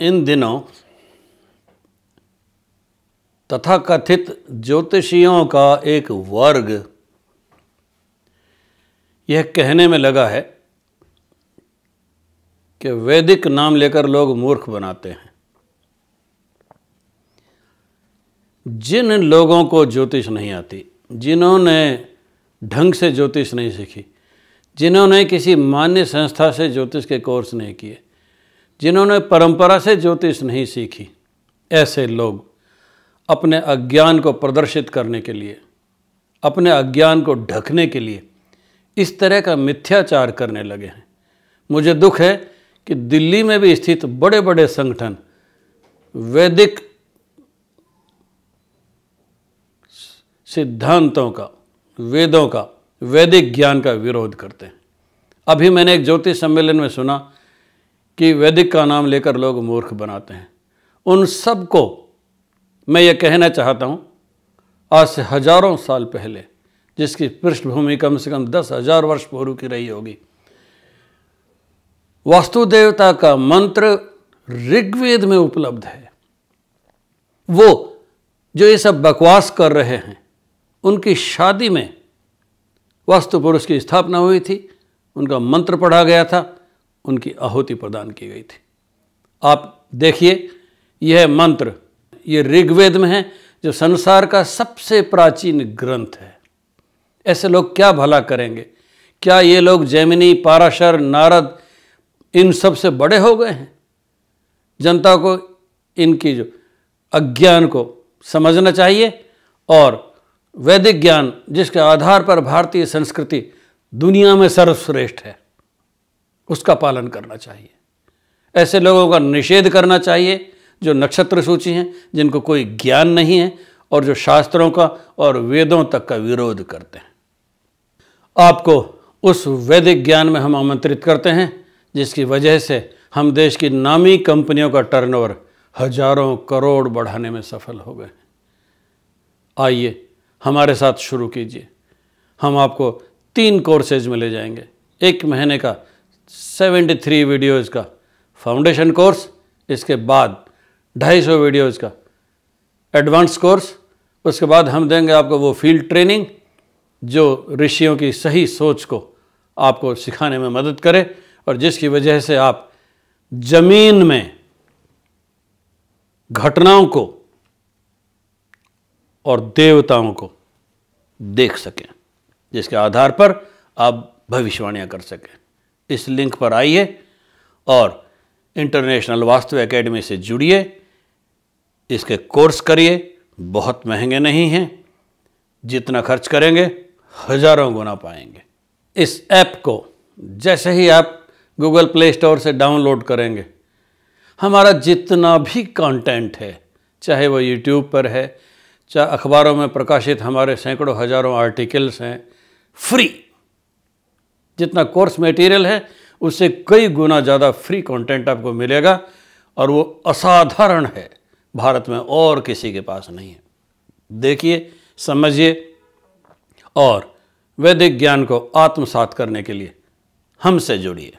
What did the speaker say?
इन दिनों तथाकथित ज्योतिषियों का एक वर्ग यह कहने में लगा है कि वैदिक नाम लेकर लोग मूर्ख बनाते हैं। जिन लोगों को ज्योतिष नहीं आती, जिन्होंने ढंग से ज्योतिष नहीं सीखी, जिन्होंने किसी मान्य संस्था से ज्योतिष के कोर्स नहीं किए, जिन्होंने परंपरा से ज्योतिष नहीं सीखी, ऐसे लोग अपने अज्ञान को प्रदर्शित करने के लिए, अपने अज्ञान को ढकने के लिए इस तरह का मिथ्याचार करने लगे हैं। मुझे दुख है कि दिल्ली में भी स्थित बड़े बड़े संगठन वैदिक सिद्धांतों का, वेदों का, वैदिक ज्ञान का विरोध करते हैं। अभी मैंने एक ज्योतिष सम्मेलन में सुना कि वैदिक का नाम लेकर लोग मूर्ख बनाते हैं। उन सब को मैं ये कहना चाहता हूँ, आज से हजारों साल पहले, जिसकी पृष्ठभूमि कम से कम 10,000 वर्ष पूर्व की रही होगी, वास्तुदेवता का मंत्र ऋग्वेद में उपलब्ध है। वो जो ये सब बकवास कर रहे हैं, उनकी शादी में वास्तु पुरुष की स्थापना हुई थी, उनका मंत्र पढ़ा गया था, उनकी आहुति प्रदान की गई थी। आप देखिए, यह मंत्र ये ऋग्वेद में है, जो संसार का सबसे प्राचीन ग्रंथ है। ऐसे लोग क्या भला करेंगे? क्या ये लोग जैमिनी, पाराशर, नारद इन सब से बड़े हो गए हैं? जनता को इनकी जो अज्ञान को समझना चाहिए और वैदिक ज्ञान, जिसके आधार पर भारतीय संस्कृति दुनिया में सर्वश्रेष्ठ है, उसका पालन करना चाहिए। ऐसे लोगों का निषेध करना चाहिए जो नक्षत्र सूची हैं, जिनको कोई ज्ञान नहीं है और जो शास्त्रों का और वेदों तक का विरोध करते हैं। आपको उस वैदिक ज्ञान में हम आमंत्रित करते हैं जिसकी वजह से हम देश की नामी कंपनियों का टर्नओवर हजारों करोड़ बढ़ाने में सफल हो गए। आइए हमारे साथ शुरू कीजिए। हम आपको 3 कोर्सेज में ले जाएंगे। 1 महीने का 73 वीडियोज़ का फाउंडेशन कोर्स, इसके बाद 250 वीडियोज़ का एडवांस कोर्स, उसके बाद हम देंगे आपको वो फील्ड ट्रेनिंग जो ऋषियों की सही सोच को आपको सिखाने में मदद करे और जिसकी वजह से आप जमीन में घटनाओं को और देवताओं को देख सकें, जिसके आधार पर आप भविष्यवाणियां कर सकें। इस लिंक पर आइए और इंटरनेशनल वास्तु एकेडमी से जुड़िए। इसके कोर्स करिए, बहुत महंगे नहीं हैं, जितना खर्च करेंगे हजारों गुना पाएंगे। इस ऐप को जैसे ही आप गूगल प्ले स्टोर से डाउनलोड करेंगे, हमारा जितना भी कंटेंट है, चाहे वो यूट्यूब पर है, चाहे अखबारों में प्रकाशित हमारे सैकड़ों हजारों आर्टिकल्स हैं, फ्री जितना कोर्स मटेरियल है उससे कई गुना ज़्यादा फ्री कंटेंट आपको मिलेगा और वो असाधारण है, भारत में और किसी के पास नहीं है। देखिए, समझिए और वैदिक ज्ञान को आत्मसात करने के लिए हमसे जुड़िए।